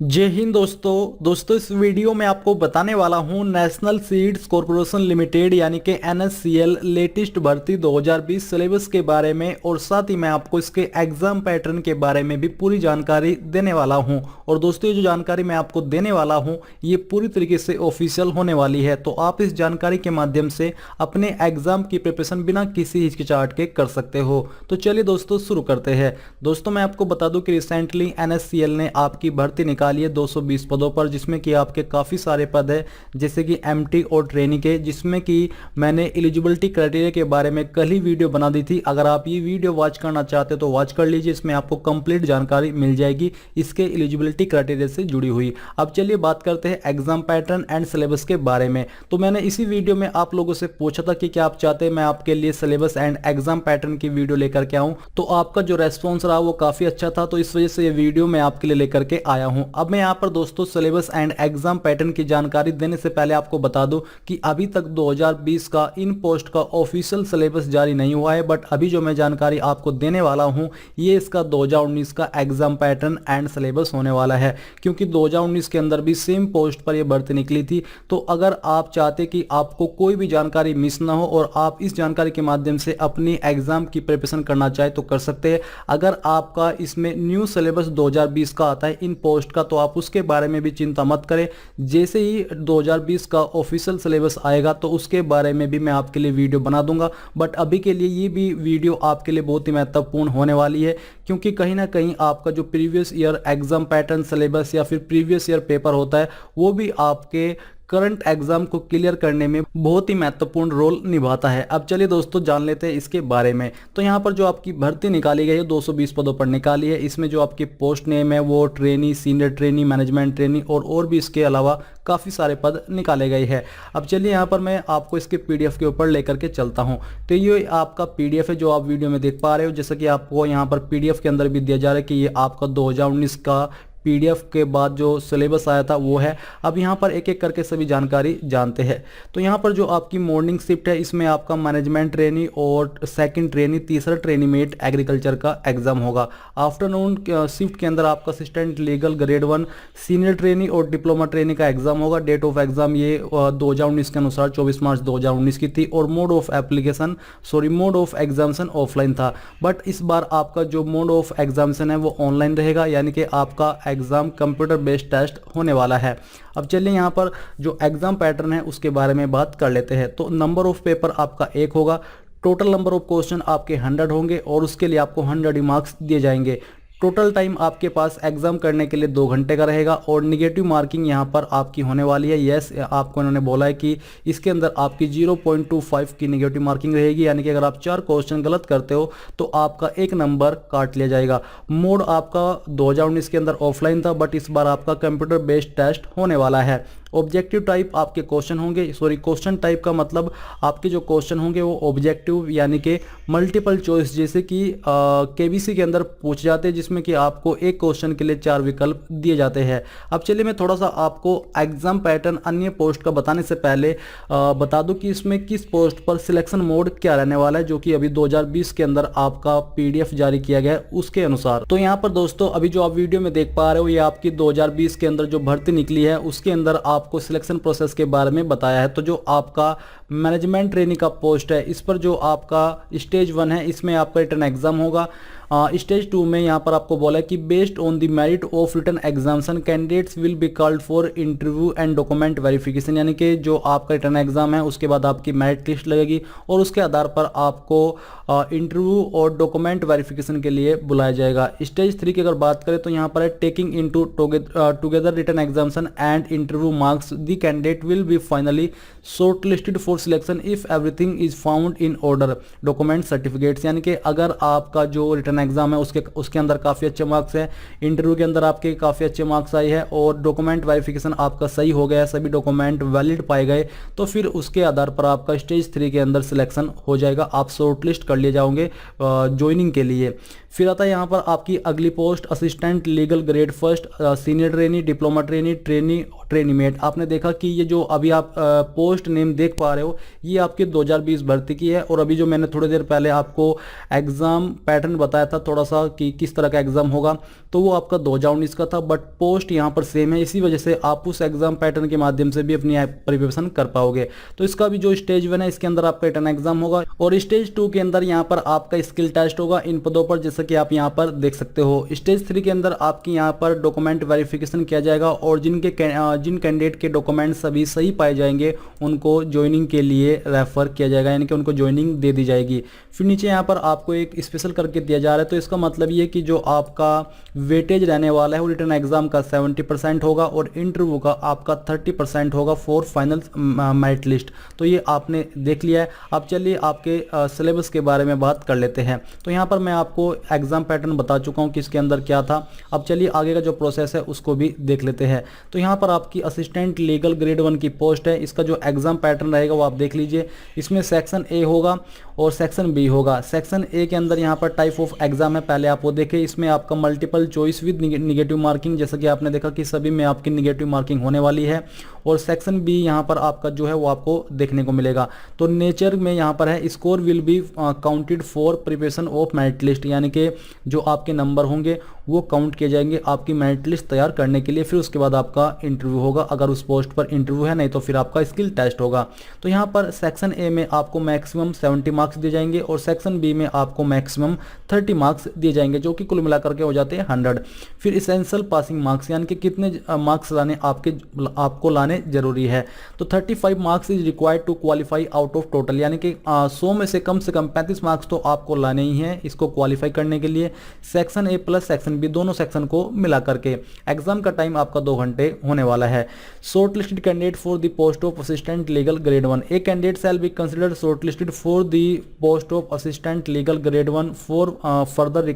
जय हिंद दोस्तों इस वीडियो में आपको बताने वाला हूं नेशनल सीड्स कॉरपोरेशन लिमिटेड यानी कि एनएससीएल लेटेस्ट भर्ती 2020 सिलेबस के बारे में और साथ ही मैं आपको इसके एग्जाम पैटर्न के बारे में भी पूरी जानकारी देने वाला हूं। और दोस्तों ये जो जानकारी मैं आपको देने वाला हूं ये पूरी तरीके से ऑफिशियल होने वाली है, तो आप इस जानकारी के माध्यम से अपने एग्जाम की प्रिपरेशन बिना किसी हिचकिचाहट के कर सकते हो। तो चलिए दोस्तों शुरू करते हैं। दोस्तों मैं आपको बता दूं कि रिसेंटली एनएससीएल ने आपकी भर्ती निकाली है 220 पदों पर, जिसमें कि आपके काफ़ी सारे पद है जैसे कि एमटी और ट्रेनी के, जिसमें कि मैंने एलिजिबिलिटी क्राइटेरिया के बारे में कल ही वीडियो बना दी थी। अगर आप ये वीडियो वॉच करना चाहते हो तो वॉच कर लीजिए, इसमें आपको कंप्लीट जानकारी मिल जाएगी इसके एलिजिबिलिटी क्राइटेरिया से जुड़ी हुई। अब चलिए बात करते हैं एग्जाम पैटर्न एंड सिलेबस के बारे में। तो मैंने इसी वीडियो में आप लोगों से पूछा था कि क्या आप चाहते हैं मैं आपके लिए सिलेबस एंड एग्जाम पैटर्न की वीडियो लेकर के आऊं, तो आपका जो रेस्पॉन्स रहा वो काफ़ी अच्छा था, तो इस वजह से ये वीडियो मैं आपके लिए लेकर के आया हूं। अब मैं यहाँ पर दोस्तों सिलेबस एंड एग्जाम पैटर्न की जानकारी देने से पहले आपको बता दूं कि अभी तक 2020 का इन पोस्ट का ऑफिशियल सिलेबस जारी नहीं हुआ है, बट अभी जो मैं जानकारी आपको देने वाला हूं ये इसका 2019 का एग्जाम पैटर्न एंड सिलेबस होने वाला है, क्योंकि 2019 के अंदर भी सेम पोस्ट पर यह भर्ती निकली थी। तो अगर आप चाहते कि आपको कोई भी जानकारी मिस ना हो और आप इस जानकारी के माध्यम से अपनी एग्जाम की प्रिपरेशन करना चाहे तो कर सकते हैं। अगर आपका इसमें न्यू सिलेबस 2020 का आता है इन पोस्ट का, तो आप उसके बारे में भी चिंता मत करें। जैसे ही 2020 का ऑफिशियल सिलेबस आएगा तो उसके बारे में भी मैं आपके लिए वीडियो बना दूंगा, बट अभी के लिए ये भी वीडियो आपके लिए बहुत ही महत्वपूर्ण होने वाली है, क्योंकि कहीं ना कहीं आपका जो previous year exam pattern syllabus या फिर प्रीवियस ईयर पेपर होता है वो भी आपके करंट एग्जाम को क्लियर करने में बहुत ही महत्वपूर्ण रोल निभाता है। अब चलिए दोस्तों जान लेते हैं इसके बारे में। तो यहाँ पर जो आपकी भर्ती निकाली गई है 220 पदों पर निकाली है, इसमें जो आपकी पोस्ट नेम है वो trainee, senior trainee, management trainee और भी इसके अलावा काफ़ी सारे पद निकाले गए हैं। अब चलिए यहाँ पर मैं आपको इसके पीडीएफ के ऊपर लेकर के चलता हूँ। तो ये आपका पीडीएफ है जो आप वीडियो में देख पा रहे हो, जैसा कि आपको यहाँ पर पीडीएफ के अंदर भी दिया जा रहा है कि ये आपका 2019 का पीडीएफ के बाद जो सिलेबस आया था वो है। अब यहाँ पर एक एक करके सभी जानकारी जानते हैं। तो यहाँ पर जो आपकी मॉर्निंग शिफ्ट है इसमें आपका मैनेजमेंट ट्रेनी और सेकंड ट्रेनी, तीसरा ट्रेनी मेट एग्रीकल्चर का एग्जाम होगा। आफ्टरनून शिफ्ट के अंदर आपका assistant legal grade 1 senior trainee और डिप्लोमा ट्रेनी का एग्जाम होगा। डेट ऑफ एग्जाम ये 2019 के अनुसार 24 मार्च 2019 की थी और मोड ऑफ एग्जामिनेशन ऑफलाइन था, बट इस बार आपका जो मोड ऑफ एग्जामिनेशन है वो ऑनलाइन रहेगा, यानी कि आपका एग्जाम कंप्यूटर बेस्ड टेस्ट होने वाला है। अब चलिए यहाँ पर जो एग्जाम पैटर्न है उसके बारे में बात कर लेते हैं। तो नंबर ऑफ पेपर आपका 1 होगा, टोटल नंबर ऑफ क्वेश्चन आपके 100 होंगे और उसके लिए आपको 100 मार्क्स दिए जाएंगे। टोटल टाइम आपके पास एग्जाम करने के लिए 2 घंटे का रहेगा और निगेटिव मार्किंग यहाँ पर आपकी होने वाली है। यस, आपको इन्होंने बोला है कि इसके अंदर आपकी 0.25 की निगेटिव मार्किंग रहेगी, यानी कि अगर आप 4 क्वेश्चन गलत करते हो तो आपका 1 नंबर काट लिया जाएगा। मोड आपका 2019 के अंदर ऑफलाइन था, बट इस बार आपका कंप्यूटर बेस्ड टेस्ट होने वाला है। ऑब्जेक्टिव टाइप आपके क्वेश्चन होंगे, क्वेश्चन टाइप का मतलब आपके जो क्वेश्चन होंगे वो ऑब्जेक्टिव यानी कि मल्टीपल चॉइस, जैसे कि केबीसी के अंदर पूछे जाते हैं, जिसमें कि आपको एक क्वेश्चन के लिए 4 विकल्प दिए जाते हैं। अब चलिए मैं थोड़ा सा आपको एग्जाम पैटर्न अन्य पोस्ट का बताने से पहले बता दूं कि इसमें किस पोस्ट पर सिलेक्शन मोड क्या रहने वाला है, जो कि अभी 2020 के अंदर आपका पीडीएफ जारी किया गया है उसके अनुसार। तो यहाँ पर दोस्तों अभी जो आप वीडियो में देख पा रहे हो ये आपकी 2020 के अंदर जो भर्ती निकली है उसके अंदर आपको सिलेक्शन प्रोसेस के बारे में बताया है। तो जो आपका मैनेजमेंट ट्रेनिंग का पोस्ट है इस पर जो आपका स्टेज 1 है इसमें आपका रिटन एग्जाम होगा। स्टेज 2 में यहाँ पर आपको बोला है कि based on the merit of written examination candidates will be called for interview and document verification, यानी कि जो आपका रिटन एग्जाम है उसके बाद आपकी मेरिट लिस्ट लगेगी और उसके आधार पर आपको इंटरव्यू और डॉक्यूमेंट वेरिफिकेशन के लिए बुलाया जाएगा। स्टेज 3 की अगर बात करें तो यहाँ पर है taking into together written examination and interview marks the candidate will be finally shortlisted for selection if everything is found in order document certificates, यानी कि अगर आपका जो रिटन एग्जाम है उसके अंदर काफ़ी अच्छे मार्क्स है, इंटरव्यू के अंदर आपके काफ़ी अच्छे मार्क्स आए हैं और डॉक्यूमेंट वेरिफिकेशन आपका सही हो गया, सभी डॉक्यूमेंट वैलिड पाए गए, तो फिर उसके आधार पर आपका स्टेज 3 के अंदर सिलेक्शन हो जाएगा, आप शॉर्टलिस्ट कर लिए जाओगे ज्वाइनिंग के लिए। फिर आता है यहाँ पर आपकी अगली post assistant legal grade 1 senior trainee, diploma trainee, trainee ट्रेनीमेट। आपने देखा कि ये जो अभी आप पोस्ट नेम देख पा रहे हो ये आपके 2020 भर्ती की है, और अभी जो मैंने थोड़ी देर पहले आपको एग्ज़ाम पैटर्न बताया था थोड़ा सा कि किस तरह का एग्ज़ाम होगा, तो वो आपका 2019 का था, बट पोस्ट यहाँ पर सेम है। इसी वजह से आप उस एग्ज़ाम पैटर्न के माध्यम से भी अपनी प्रिपरेशन कर पाओगे। तो इसका भी जो स्टेज 1 है इसके अंदर आपका रिटन एग्जाम होगा, और स्टेज 2 के अंदर यहाँ पर आपका स्किल टेस्ट होगा इन पदों पर, जैसा कि आप यहाँ पर देख सकते हो। स्टेज 3 के अंदर आपकी यहाँ पर डॉक्यूमेंट वेरिफिकेशन किया जाएगा, और जिन कैंडिडेट के डॉक्यूमेंट सभी सही पाए जाएंगे उनको ज्वाइनिंग के लिए रेफर किया जाएगा, यानी कि उनको ज्वाइनिंग दे दी जाएगी। फिर नीचे यहाँ पर आपको एक स्पेशल करके दिया जा रहा है, तो इसका मतलब ये कि जो आपका वेटेज रहने वाला है वो रिटन एग्जाम का 70% होगा, और इंटरव्यू का आपका 30% होगा फॉर फाइनल मेरिट लिस्ट। तो ये आपने देख लिया है। अब चलिए आपके सिलेबस के बारे में बात कर लेते हैं। तो यहाँ पर मैं आपको एग्जाम पैटर्न बता चुका हूँ कि इसके अंदर क्या था। अब चलिए आगे का जो प्रोसेस है उसको भी देख लेते हैं। तो यहाँ पर आपकी असिस्टेंट लीगल ग्रेड 1 की पोस्ट है। इसका जो एग्जाम पैटर्न रहेगा वो आप देख लीजिए। इसमें सेक्शन ए होगा और सेक्शन बी होगा। सेक्शन ए के अंदर यहाँ पर टाइप ऑफ एग्जाम है, पहले आप वो देखें। इसमें आपका multiple choice with negative marking, जैसा कि आपने देखा कि सभी में आपकी निगेटिव मार्किंग होने वाली है। और सेक्शन बी यहाँ पर आपका जो है वो आपको देखने को मिलेगा। तो नेचर में यहाँ पर है score will be counted for preparation of merit list, यानी कि जो आपके नंबर होंगे वो काउंट किए जाएंगे आपकी मेरिट लिस्ट तैयार करने के लिए। फिर उसके बाद आपका इंटरव्यू होगा, अगर उस पोस्ट पर इंटरव्यू है, नहीं तो फिर आपका स्किल टेस्ट होगा। तो यहाँ पर सेक्शन ए में आपको मैक्सिमम 70 मार्क्स दिए जाएंगे, और सेक्शन बी में आपको मैक्सिमम 30 मार्क्स दिए जाएंगे, जो कि कुल मिलाकर के हो जाते हैं 100। फिर इसेंशियल पासिंग मार्क्स, यानी कि कितने मार्क्स लाने आपको लाने जरूरी है। तो 35 marks is required to qualify out of total, यानी कि 100 में से कम 35 मार्क्स तो आपको लाने ही हैं इसको क्वालिफाई करने के लिए। Section A plus section B दोनों सेक्शन को मिला करके एग्जाम का टाइम आपका 2 घंटे होने वाला है। Short listed candidate for the post of assistant legal grade 1, a candidate shall be considered short listed for the post of assistant legal grade 1 for further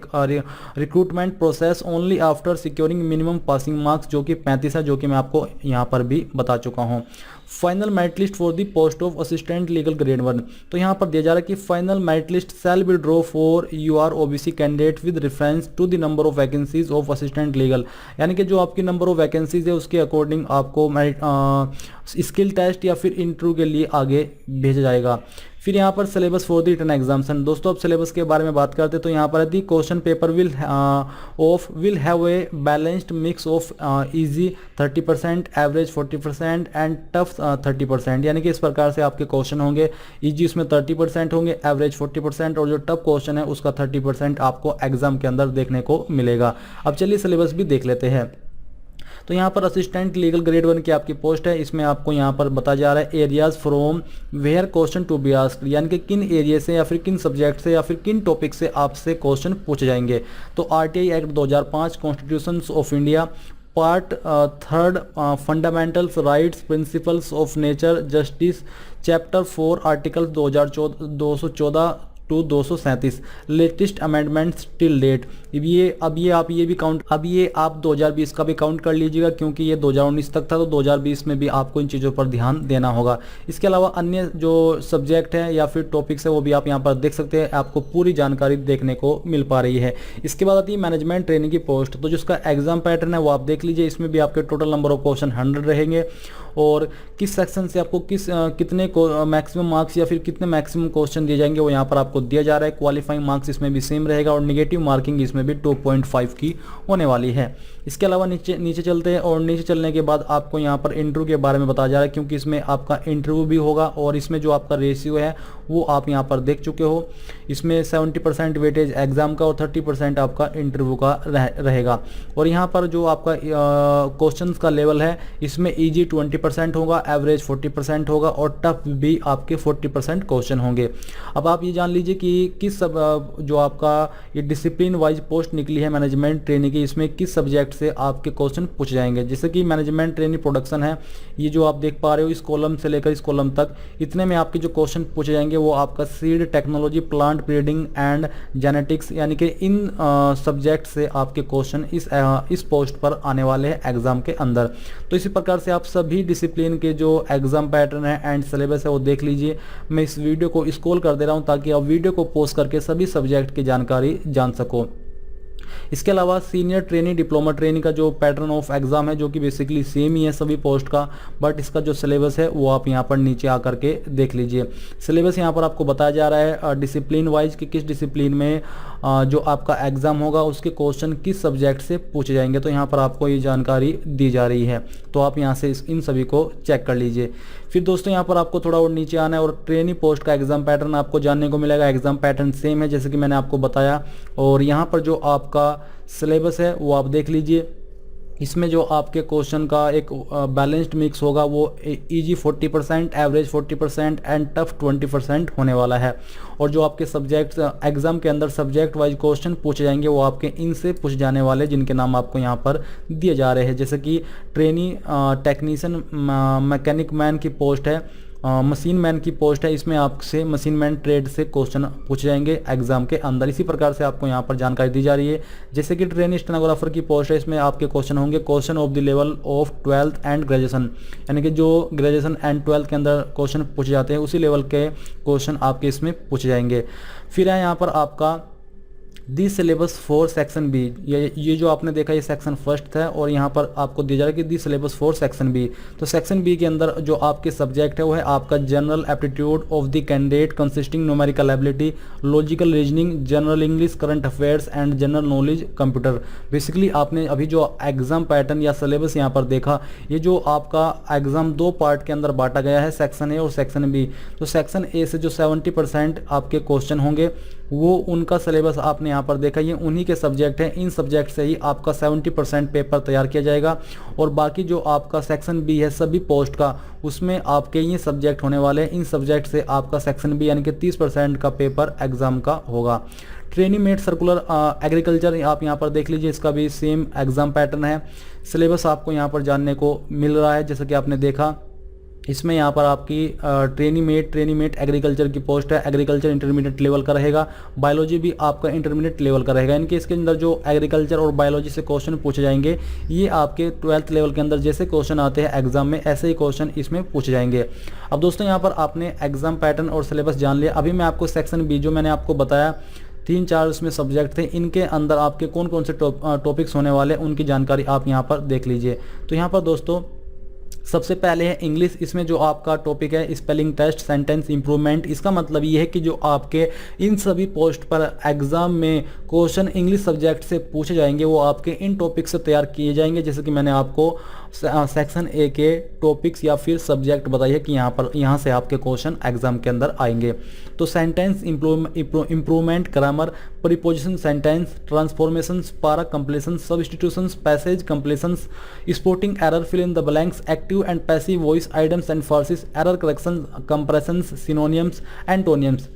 recruitment process only after securing minimum passing marks, जो कि 35 है, जो कि मैं आपको यहाँ पर भी बता चुका हूँ। Final merit list for the post of assistant legal grade 1, तो यहाँ पर दिया जा रहा है कि final merit list shall be draw for UR OBC candidate with reference to the number of vacancies of assistant legal, यानी कि जो आपकी नंबर ऑफ वैकेंसीज है उसके अकॉर्डिंग आपको स्किल टेस्ट या फिर इंटरव्यू के लिए आगे भेजा जाएगा। फिर यहाँ पर syllabus for the written examination, दोस्तों अब सिलेबस के बारे में बात करते हैं। तो यहाँ पर the question paper will have a balanced mix of easy 30%, average 40% and tough 30%, यानी कि इस प्रकार से आपके क्वेश्चन होंगे। इजी उसमें 30% होंगे, एवरेज 40%, और जो टफ क्वेश्चन है उसका 30% आपको एग्जाम के अंदर देखने को मिलेगा। अब चलिए सिलेबस भी देख लेते हैं। तो यहाँ पर असिस्टेंट लीगल ग्रेड 1 की आपकी पोस्ट है। इसमें आपको यहाँ पर बताया जा रहा है areas from where question to be asked, यानी कि किन एरिया से या फिर किन सब्जेक्ट से या फिर किन टॉपिक से आपसे क्वेश्चन पूछे जाएंगे। तो RTI act 2005, constitution of India, part 3 fundamentals rights principles of nature justice, chapter 4 article 214 to 237 latest amendments till date. अब ये आप 2020 का भी काउंट कर लीजिएगा, क्योंकि ये 2019 तक था, तो 2020 में भी आपको इन चीज़ों पर ध्यान देना होगा। इसके अलावा अन्य जो सब्जेक्ट हैं या फिर टॉपिक्स है वो भी आप यहाँ पर देख सकते हैं, आपको पूरी जानकारी देखने को मिल पा रही है। इसके बाद आती है मैनेजमेंट ट्रेनिंग की पोस्ट, तो जिसका एग्जाम पैटर्न है वो आप देख लीजिए। इसमें भी आपके टोटल नंबर ऑफ क्वेश्चन 100 रहेंगे, और किस सेक्शन से आपको कितने मैक्सिमम मार्क्स या फिर कितने मैक्सिमम क्वेश्चन दिए जाएंगे वो यहाँ पर आपको दिया जा रहा है। क्वालिफाइंग मार्क्स इसमें भी सेम रहेगा, और नेगेटिव मार्किंग इसमें भी 2.5 की होने वाली है। इसके अलावा नीचे चलते हैं, और नीचे चलने के बाद आपको यहाँ पर इंटरव्यू के बारे में बताया जा रहा है, क्योंकि इसमें आपका इंटरव्यू भी होगा, और इसमें जो आपका रेशियो है वो आप यहाँ पर देख चुके हो। इसमें 70% वेटेज एग्जाम का और 30% आपका इंटरव्यू का रहेगा। और यहाँ पर जो आपका क्वेश्चंस का लेवल है इसमें इजी 20% होगा, एवरेज 40% होगा, और टफ भी आपके 40% क्वेश्चन होंगे। अब आप ये जान लीजिए कि जो आपका ये डिसिप्लिन वाइज पोस्ट निकली है मैनेजमेंट ट्रेनिंग की, इसमें किस सब्जेक्ट से आपके क्वेश्चन पूछे जाएंगे। जैसे कि मैनेजमेंट ट्रेनिंग प्रोडक्शन है, ये जो आप देख पा रहे हो इस कॉलम से लेकर इस कॉलम तक, इतने में आपके जो क्वेश्चन पूछे जाएंगे वो आपका seed technology, plant breeding and genetics, यानी कि इन सब्जेक्ट से आपके क्वेश्चन इस पोस्ट पर आने वाले हैं एग्जाम के अंदर। तो इसी प्रकार से आप सभी डिसिप्लिन के जो एग्जाम पैटर्न है एंड सिलेबस है वो देख लीजिए। मैं इस वीडियो को स्क्रॉल कर दे रहा हूँ ताकि आप वीडियो को पॉज करके सभी सब्जेक्ट की जानकारी जान सको। इसके अलावा सीनियर ट्रेनी डिप्लोमा ट्रेनी का जो पैटर्न ऑफ एग्जाम है जो कि बेसिकली सेम ही है सभी पोस्ट का, बट इसका जो सिलेबस है वो आप यहाँ पर नीचे आकर के देख लीजिए। सिलेबस यहाँ पर आपको बताया जा रहा है डिसिप्लिन वाइज कि किस डिसिप्लिन में जो आपका एग्जाम होगा उसके क्वेश्चन किस सब्जेक्ट से पूछे जाएंगे, तो यहाँ पर आपको ये जानकारी दी जा रही है, तो आप यहाँ से इन सभी को चेक कर लीजिए। फिर दोस्तों यहाँ पर आपको थोड़ा और नीचे आना है और ट्रेनी पोस्ट का एग्जाम पैटर्न आपको जानने को मिलेगा। एग्जाम पैटर्न सेम है जैसे कि मैंने आपको बताया, और यहाँ पर जो आपका सिलेबस है वो आप देख लीजिए। इसमें जो आपके क्वेश्चन का एक बैलेंस्ड मिक्स होगा वो इजी 40%, एवरेज 40% एंड टफ 20% होने वाला है। और जो आपके सब्जेक्ट एग्जाम के अंदर सब्जेक्ट वाइज क्वेश्चन पूछे जाएंगे वो आपके इनसे पूछे जाने वाले जिनके नाम आपको यहाँ पर दिए जा रहे हैं, जैसे कि ट्रेनी टेक्नीशियन मैकेनिक मैन की पोस्ट है, मशीन मैन की पोस्ट है, इसमें आपसे मशीन मैन ट्रेड से क्वेश्चन पूछे जाएंगे एग्जाम के अंदर। इसी प्रकार से आपको यहाँ पर जानकारी दी जा रही है। जैसे कि ट्रेनी स्टेनोग्राफर की पोस्ट है, इसमें आपके क्वेश्चन होंगे question of the level of 12th and graduation, यानी कि जो ग्रेजुएशन एंड 12th के अंदर क्वेश्चन पूछे जाते हैं उसी लेवल के क्वेश्चन आपके इसमें पूछे जाएंगे। फिर है यहाँ पर आपका दी सिलेबस फॉर सेक्शन बी, ये जो आपने देखा ये सेक्शन फर्स्ट था और यहाँ पर आपको दिया जा रहा है कि दी सिलेबस फॉर सेक्शन बी। तो सेक्शन बी के अंदर जो आपके सब्जेक्ट है वो है आपका general aptitude of the candidate consisting numerical ability, logical reasoning, general English, current affairs and general knowledge computer. Basically आपने अभी जो एग्जाम पैटर्न या सिलेबस यहाँ पर देखा, ये जो आपका एग्जाम दो पार्ट के अंदर बांटा गया है, सेक्शन ए और सेक्शन बी। तो सेक्शन ए से जो 70% आपके क्वेश्चन होंगे वो उनका सिलेबस आपने यहाँ पर देखा, ये उन्हीं के सब्जेक्ट हैं, इन सब्जेक्ट से ही आपका 70% पेपर तैयार किया जाएगा। और बाकी जो आपका सेक्शन बी है सभी पोस्ट का, उसमें आपके ये सब्जेक्ट होने वाले हैं, इन सब्जेक्ट से आपका सेक्शन बी यानी कि 30% का पेपर एग्जाम का होगा। ट्रेनी मेड सर्कुलर एग्रीकल्चर आप यहाँ पर देख लीजिए, इसका भी सेम एग्जाम पैटर्न है। सिलेबस आपको यहाँ पर जानने को मिल रहा है, जैसे कि आपने देखा इसमें यहाँ पर आपकी ट्रेनी मेड एग्रीकल्चर की पोस्ट है, एग्रीकल्चर इंटरमीडिएट लेवल का रहेगा, बायोलॉजी भी आपका इंटरमीडिएट लेवल का रहेगा। इनके इसके अंदर जो एग्रीकल्चर और बायोलॉजी से क्वेश्चन पूछे जाएंगे ये आपके 12th लेवल के अंदर जैसे क्वेश्चन आते हैं एग्जाम में ऐसे ही क्वेश्चन इसमें पूछे जाएंगे। अब दोस्तों यहाँ पर आपने एग्जाम पैटर्न और सिलेबस जान लिया। अभी मैं आपको सेक्शन बी जो मैंने आपको बताया 3-4 उसमें सब्जेक्ट थे, इनके अंदर आपके कौन कौन से टॉपिक्स होने वाले उनकी जानकारी आप यहाँ पर देख लीजिए। तो यहाँ पर दोस्तों सबसे पहले है इंग्लिश। इसमें जो आपका टॉपिक है स्पेलिंग टेस्ट, सेंटेंस इंप्रूवमेंट। इसका मतलब ये है कि जो आपके इन सभी पोस्ट पर एग्जाम में क्वेश्चन इंग्लिश सब्जेक्ट से पूछे जाएंगे वो आपके इन टॉपिक से तैयार किए जाएंगे, जैसे कि मैंने आपको सेक्शन ए के टॉपिक्स या फिर सब्जेक्ट बताइए कि यहाँ से आपके क्वेश्चन एग्जाम के अंदर आएंगे। तो sentence improvement, grammar, preposition sentence, transformations, para completions, substitutions, passage completions, spotting error, fill in the blanks, active and passive voice, idioms and phrases, error correction, comprehensions, synonyms, antonyms.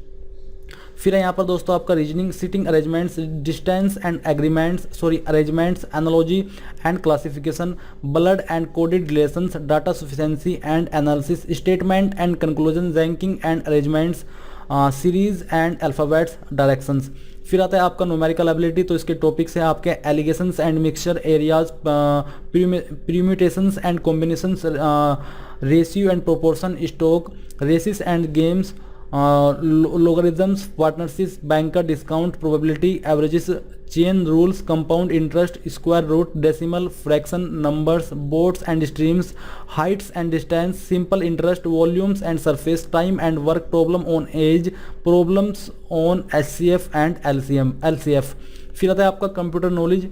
फिर है यहाँ पर दोस्तों आपका reasoning, sitting arrangements, distance and arrangements, analogy and classification, blood and coded relations, data sufficiency and analysis, statement and conclusion, ranking and arrangements, series and alphabets, directions. फिर आता है आपका न्यूमेरिकल एबिलिटी। तो इसके टॉपिक्स हैं आपके alligations and mixture areas, permutations and combinations, ratio and proportion, stock, races and games, logarithms, partnerships, banker, discount, probability, averages, chain rules, compound interest, square root, decimal, fraction, numbers, boats and streams, heights and distance, simple interest, volumes and surface, time and work, problem on age, problems on HCF and LCF। फिर आता है आपका computer knowledge.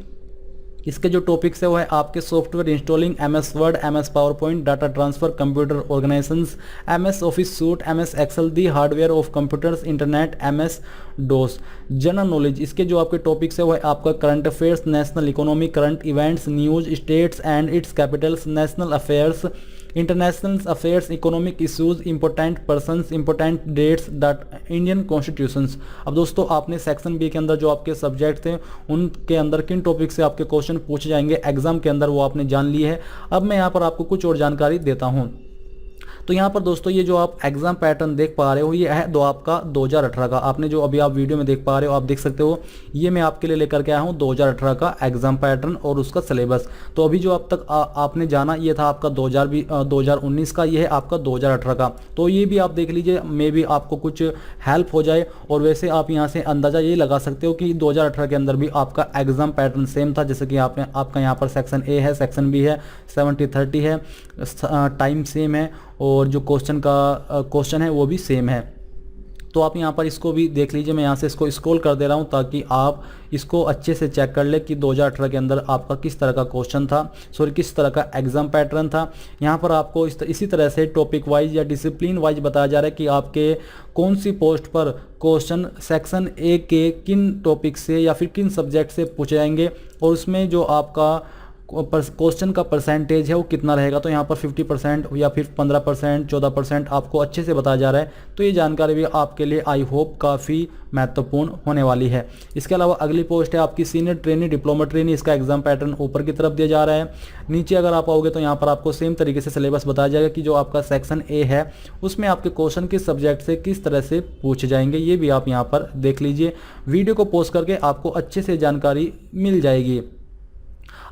इसके जो topics है वो है आपके software installing, MS Word, MS PowerPoint, data transfer, computer organisations, MS Office suite, MS Excel, the hardware of computers, internet, MS DOS. General knowledge, इसके जो आपके टॉपिक्स है वो है आपका current affairs, national economy, current events, news, states and its capitals, national affairs, international affairs, economic issues, important persons, important dates, Indian constitutions. अब दोस्तों आपने सेक्शन बी के अंदर जो आपके सब्जेक्ट थे उनके अंदर किन टॉपिक से आपके क्वेश्चन पूछे जाएंगे एग्जाम के अंदर वो आपने जान ली है। अब मैं यहाँ पर आपको कुछ और जानकारी देता हूँ। तो यहाँ पर दोस्तों ये जो आप एग्जाम पैटर्न देख पा रहे हो ये है आपका 2018 का। आपने जो अभी आप वीडियो में देख पा रहे हो, आप देख सकते हो ये मैं आपके लिए लेकर के आया हूँ 2018 का एग्जाम पैटर्न और उसका सिलेबस। तो अभी जो अब तक आपने जाना ये था आपका 2019 का, ये है आपका 2018 का। तो ये भी आप देख लीजिए, मे भी आपको कुछ हेल्प हो जाए। और वैसे आप यहाँ से अंदाजा ये लगा सकते हो कि 2018 के अंदर भी आपका एग्जाम पैटर्न सेम था, जैसे कि आपका यहाँ पर सेक्शन ए है, सेक्शन बी है, 70-30 है, टाइम सेम है और जो क्वेश्चन है वो भी सेम है। तो आप यहाँ पर इसको भी देख लीजिए, मैं यहाँ से इसको स्क्रॉल कर दे रहा हूँ ताकि आप इसको अच्छे से चेक कर ले कि 2018 के अंदर आपका किस तरह का क्वेश्चन था, किस तरह का एग्जाम पैटर्न था। यहाँ पर आपको इसी तरह से टॉपिक वाइज या डिसिप्लिन वाइज बताया जा रहा है कि आपके कौन सी पोस्ट पर क्वेश्चन सेक्शन ए के किन टॉपिक से या फिर किन सब्जेक्ट से पूछे जाएंगे और उसमें जो आपका क्वेश्चन का परसेंटेज है वो कितना रहेगा। तो यहाँ पर 50% या फिर 15%, 14% आपको अच्छे से बताया जा रहा है। तो ये जानकारी भी आपके लिए आई होप काफ़ी महत्वपूर्ण होने वाली है। इसके अलावा अगली पोस्ट है आपकी सीनियर ट्रेनी डिप्लोमा ट्रेनी। इसका एग्जाम पैटर्न ऊपर की तरफ दिया जा रहा है। नीचे अगर आप आओगे तो यहाँ पर आपको सेम तरीके से सिलेबस बताया जाएगा कि जो आपका सेक्शन ए है उसमें आपके क्वेश्चन किस सब्जेक्ट से किस तरह से पूछे जाएंगे, ये भी आप यहाँ पर देख लीजिए। वीडियो को पॉज करके आपको अच्छे से जानकारी मिल जाएगी।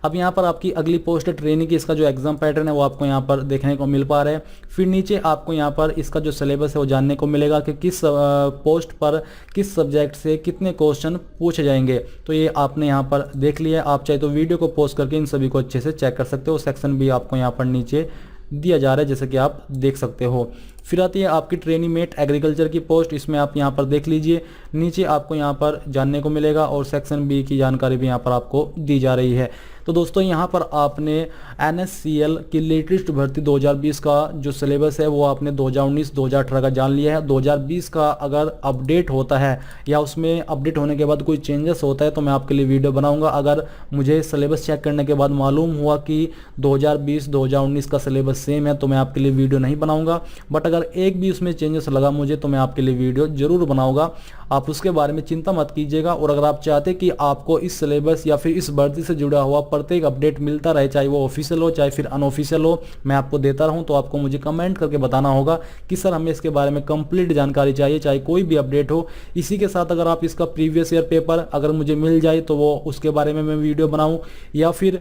अब यहाँ पर आपकी अगली पोस्ट है ट्रेनिंग की। इसका जो एग्जाम पैटर्न है वो आपको यहाँ पर देखने को मिल पा रहा है। फिर नीचे आपको यहाँ पर इसका जो सिलेबस है वो जानने को मिलेगा कि किस पोस्ट पर किस सब्जेक्ट से कितने क्वेश्चन पूछे जाएंगे। तो ये आपने यहाँ पर देख लिया। आप चाहे तो वीडियो को पॉज करके इन सभी को अच्छे से चेक कर सकते हो। सेक्शन भी आपको यहाँ पर नीचे दिया जा रहा है जैसे कि आप देख सकते हो। फिर आती है आपकी ट्रेनिंग मेट एग्रीकल्चर की पोस्ट। इसमें आप यहाँ पर देख लीजिए, नीचे आपको यहाँ पर जानने को मिलेगा और सेक्शन बी की जानकारी भी यहाँ पर आपको दी जा रही है। तो दोस्तों यहाँ पर आपने NSCL की लेटेस्ट भर्ती 2020 का जो सिलेबस है वो आपने 2019-2018 का जान लिया है। 2020 का अगर अपडेट होता है या उसमें अपडेट होने के बाद कोई चेंजेस होता है तो मैं आपके लिए वीडियो बनाऊंगा। अगर मुझे सिलेबस चेक करने के बाद मालूम हुआ कि 2020-2019 का सिलेबस सेम है तो मैं आपके लिए वीडियो नहीं बनाऊंगा। बट अगर एक भी उसमें चेंजेस लगा मुझे तो मैं आपके लिए वीडियो जरूर बनाऊंगा। आप उसके बारे में चिंता मत कीजिएगा। और अगर आप चाहते कि आपको इस सिलेबस या फिर इस भर्ती से जुड़ा हुआ प्रत्येक अपडेट मिलता रहे, चाहे वो ऑफिशियल हो चाहे फिर अनऑफिशियल हो, मैं आपको देता रहूं, तो आपको मुझे कमेंट करके बताना होगा कि सर हमें इसके बारे में कंप्लीट जानकारी चाहिए, चाहे कोई भी अपडेट हो। इसी के साथ अगर आप इसका प्रीवियस ईयर पेपर अगर मुझे मिल जाए तो वो उसके बारे में मैं वीडियो बनाऊं, या फिर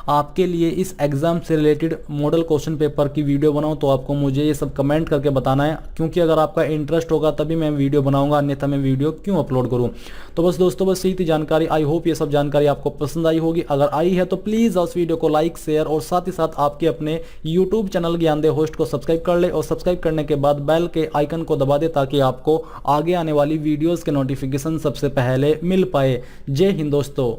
आपके लिए इस एग्जाम से रिलेटेड मॉडल क्वेश्चन पेपर की वीडियो बनाऊं, तो आपको मुझे ये सब कमेंट करके बताना है। क्योंकि अगर आपका इंटरेस्ट होगा तभी मैं वीडियो बनाऊंगा, अन्यथा मैं वीडियो क्यों अपलोड करूं। तो बस दोस्तों बस यही थी जानकारी। आई होप ये सब जानकारी आपको पसंद आई होगी। अगर आई है तो प्लीज़ उस वीडियो को लाइक शेयर और साथ ही साथ आपके अपने यूट्यूब चैनल ज्ञानदेव होस्ट को सब्सक्राइब कर ले और सब्सक्राइब करने के बाद बेल के आइकन को दबा दे ताकि आपको आगे आने वाली वीडियोज़ के नोटिफिकेशन सबसे पहले मिल पाए। जय हिंद दोस्तों।